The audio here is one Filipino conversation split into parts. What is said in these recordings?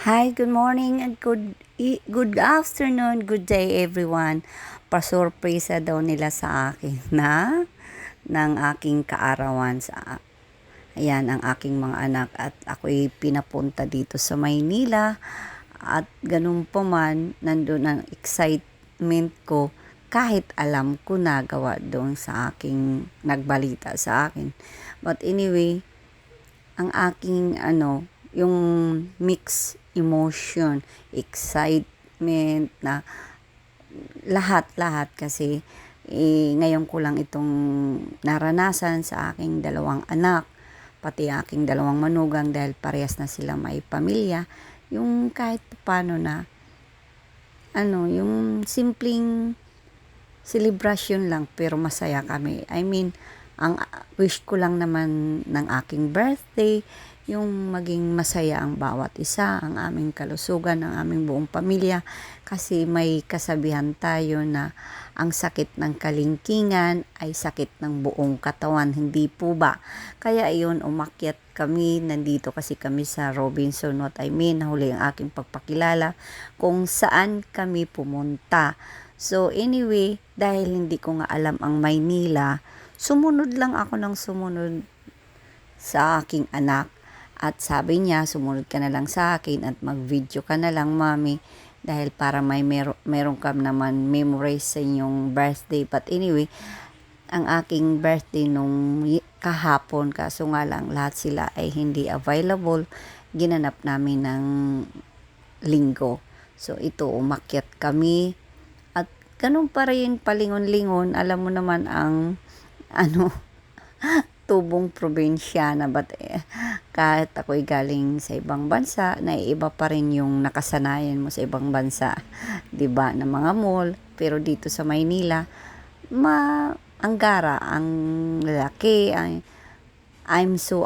Hi, good morning and good afternoon, good day everyone. Pasurpresa daw nila sa akin na ng aking kaarawan sa ayan ang aking mga anak at ako'y pinapunta dito sa Maynila at ganun po man nandun ang excitement ko kahit alam ko na gawa doon sa aking nagbalita sa akin. But anyway, ang aking yung mixed emotion, excitement na lahat-lahat kasi ngayon ko lang itong naranasan sa aking dalawang anak, pati aking dalawang manugang dahil parehas na sila may pamilya, yung kahit paano na yung simpleng celebration lang pero masaya kami. I mean, ang wish ko lang naman ng aking birthday, yung maging masaya ang bawat isa, ang aming kalusugan, ang aming buong pamilya. Kasi may kasabihan tayo na ang sakit ng kalingkingan ay sakit ng buong katawan, hindi po ba? Kaya iyon, umakyat kami, nandito kasi kami sa Robinson, what I mean, nahuli ang aking pagpakilala kung saan kami pumunta. So anyway, dahil hindi ko nga alam ang Maynila, sumunod lang ako ng sumunod sa aking anak. At sabi niya, sumunod ka na lang sa akin at mag-video ka na lang, mami. Dahil para meron ka naman memories sa inyong birthday. But anyway, ang aking birthday nung kahapon, kaso nga lang lahat sila ay hindi available. Ginanap namin ng linggo. So ito, umakyat kami. At ganun pa rin, palingon-lingon. Alam mo naman ang tubong probinsyana, but kahit ako'y galing sa ibang bansa, naiiba pa rin yung nakasanayan mo sa ibang bansa, 'di ba, ng mga mall. Pero dito sa Maynila, ang gara, ang lalaki, I'm so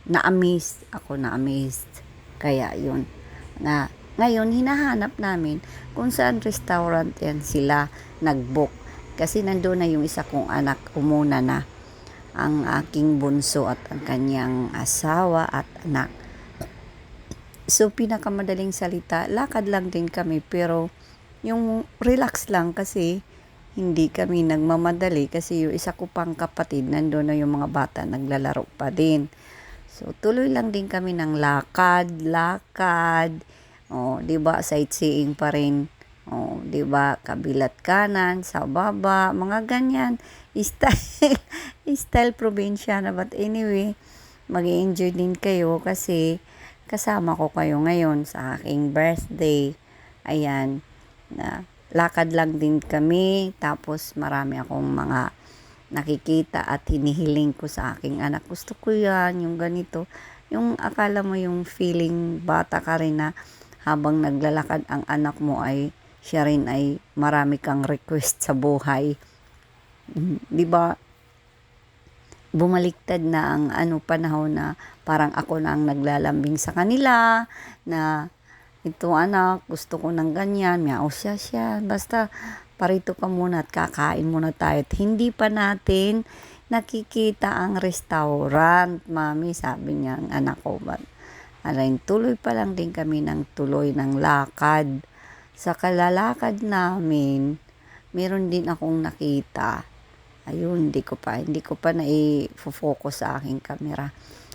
na-amazed ako, na-amazed. Kaya yun, na ngayon hinahanap namin kung saan restaurant yan sila nag-book. Kasi nandoon na yung isa kong anak, umuna na ang aking bunso at ang kanyang asawa at anak. So, pinakamadaling salita, lakad lang din kami pero yung relax lang kasi hindi kami nagmamadali kasi yung isa ko pang kapatid, nandoon na yung mga bata, naglalaro pa din. So, tuloy lang din kami ng lakad. Oh, 'di ba? Sightseeing pa rin. Oh, 'di ba? Kabilat kanan, sa baba, mga ganyan. Style, style probinsya na. But anyway, mag-enjoy din kayo kasi kasama ko kayo ngayon sa aking birthday. Ayan, na lakad lang din kami. Tapos marami akong mga nakikita at hinihiling ko sa aking anak. Gusto ko yan, yung ganito. Yung akala mo yung feeling bata ka rin na habang naglalakad ang anak mo ay siya rin ay marami kang request sa buhay. 'Di ba? Bumaliktad na ang panahon na parang ako na ang naglalambing sa kanila na ito anak, gusto ko ng ganyan, miyaw siya. Basta parito ka muna at kakain muna tayo. At hindi pa natin nakikita ang restaurant, mami, sabi niya ang anak ko. Alain, tuloy pa lang din kami ng tuloy ng lakad. Sa kalalakad namin, meron din akong nakita. Ayun, hindi ko pa na-focus sa aking camera.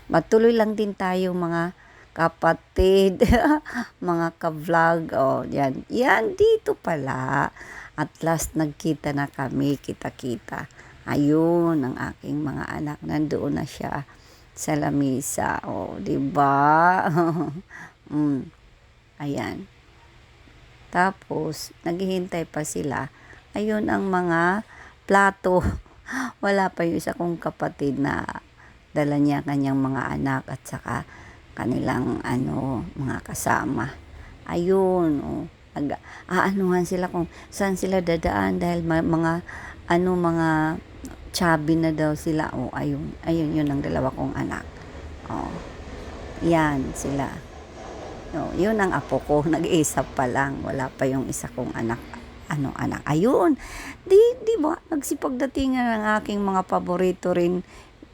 Matuloy lang din tayo mga kapatid, mga ka-vlog. Oh, yan. Yan, dito pala. At last, nagkita na kami, kita-kita. Ayun, ang aking mga anak. Nandoon na siya sa lamisa. Oh, di ba? Ayan. Tapos, naghihintay pa sila. Ayun ang mga plato. Wala pa yung isa kong kapatid na dala niya kanyang mga anak at saka kanilang mga kasama. Ayun, oh. Aanuhan sila kung saan sila dadaan dahil mga chubby na daw sila. Oh, ayun yun ang dalawa kong anak. Oh, yan sila. No, yun ang apo ko, nag-iisa pa lang, wala pa yung isa kong anak. Ayun. Di ba, nagsipagdatingan ng aking mga paborito rin,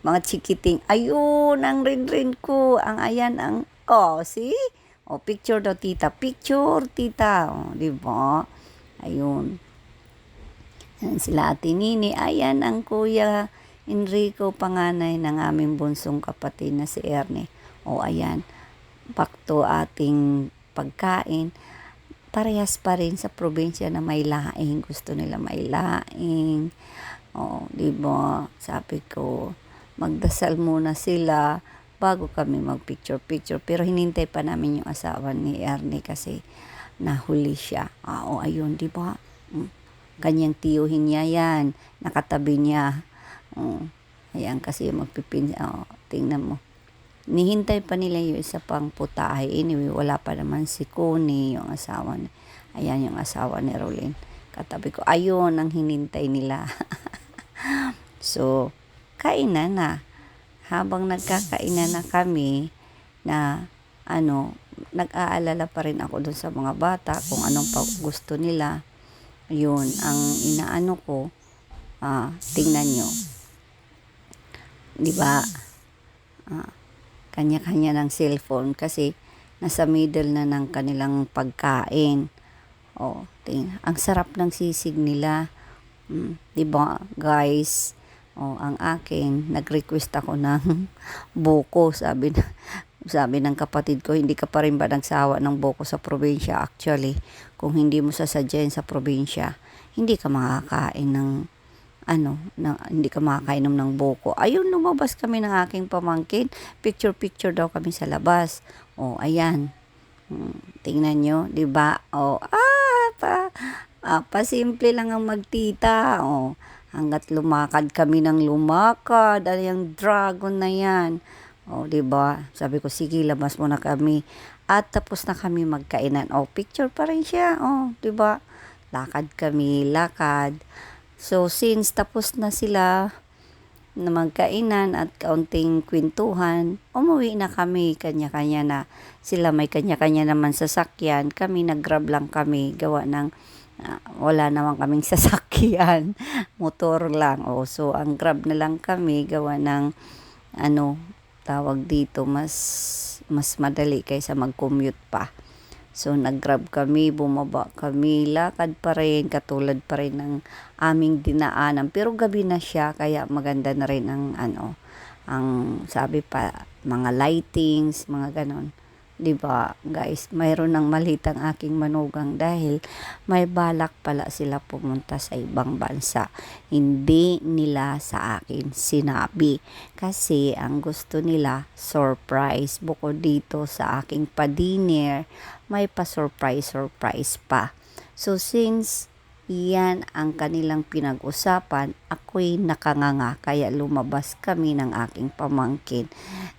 mga chikiting. Ayun, ang rin ko, ang ayan, see? O, picture daw, tita. Picture, tita. O, di ba? Ayun. Yan sila Ate Nini. Ayan ang Kuya Enrico, panganay ng aming bunsong kapatid na si Erne. O, ayan. Back to ating pagkain. Parehas pa rin sa probinsya na may laing. Gusto nila may laing. O, di ba? Sabi ko, magdasal muna sila bago kami magpicture-picture. Pero hinintay pa namin yung asawa ni Erne kasi nahuli siya. O, ayun, di ba? Kanyang tiyuhin niya yan. Nakatabi niya. Ayan, kasi magpipin. Tingnan mo. Nihintay pa nila yung isa pang putahe. Anyway, wala pa naman si Connie, yung asawa ni. Ayan, yung asawa ni Rolene. Katabi ko, ayun ang hinintay nila. So, kainan na. Habang nagkakainan na kami, na nag-aalala pa rin ako dun sa mga bata kung anong gusto nila. Yun, ang inaano ko, tingnan nyo. Diba? Kanya-kanya ng cellphone kasi nasa middle na ng kanilang pagkain. Ang sarap ng sisig nila. Diba, guys? Ang akin, nag-request ako ng buko. Sabi ng kapatid ko, hindi ka pa rin ba nagsawa ng buko sa probinsya? Actually, kung hindi mo sasadyain sa probinsya, hindi ka makakain ng hindi ka makakainom ng buko. Ayun, lumabas kami ng aking pamangkin. Picture-picture daw kami sa labas. Ayan. Tingnan nyo, di ba? Pasimple lang ang magtita. Hanggat lumakad kami ng lumakad. Yung dragon na yan. Di ba? Sabi ko, sige, labas muna kami. At tapos na kami magkainan. Picture pa rin siya. Di ba? Lakad kami, lakad. So, since tapos na sila na magkainan at kaunting kwentuhan, umuwi na kami, kanya-kanya na. Sila may kanya-kanya naman sasakyan. Kami, nag-grab lang kami. Gawa ng, wala naman kaming sasakyan. Motor lang. So, ang grab na lang kami. Gawa ng, tawag dito, mas madali kaysa mag-commute pa. So, nag-grab kami, bumaba kami, lakad pa rin, katulad pa rin ng aming dinaanan. Pero gabi na siya, kaya maganda na rin ang sabi pa, mga lightings, mga ganon. Diba, guys, mayroon ng malit ang aking manugang dahil may balak pala sila pumunta sa ibang bansa. Hindi nila sa akin sinabi kasi ang gusto nila surprise. Bukod dito sa aking pa-dinner, may pa-surprise pa. So, since yan ang kanilang pinag-usapan, ako'y nakanganga kaya lumabas kami ng aking pamangkin.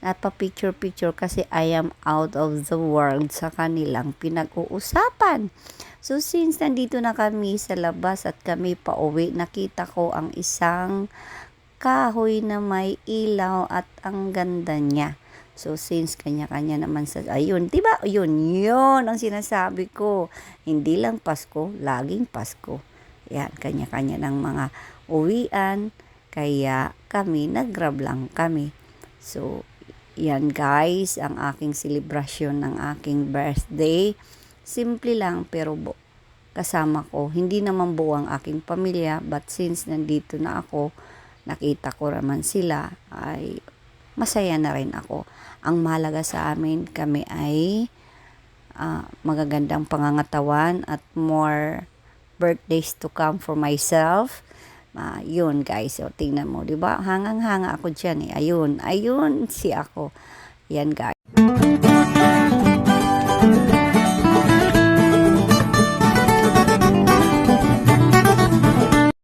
Napa-picture kasi I am out of the world sa kanilang pinag-uusapan. So, since nandito na kami sa labas at kami pauwi, nakita ko ang isang kahoy na may ilaw at ang ganda niya. So, since kanya-kanya naman ayun, diba? Yun ang sinasabi ko. Hindi lang Pasko, laging Pasko. Yan, kanya-kanya ng mga uwian. Kaya kami, nag-grab lang kami. So, yan guys, ang aking celebration ng aking birthday. Simple lang, pero kasama ko. Hindi naman buo ang aking pamilya, but since nandito na ako, nakita ko naman sila, ay masaya na rin ako. Ang mahalaga sa amin, kami ay magagandang pangangatawan at more birthdays to come for myself. Yun guys, tingnan mo, diba? Hangang-hanga ako dyan eh. Ayun, si ako. Yan guys.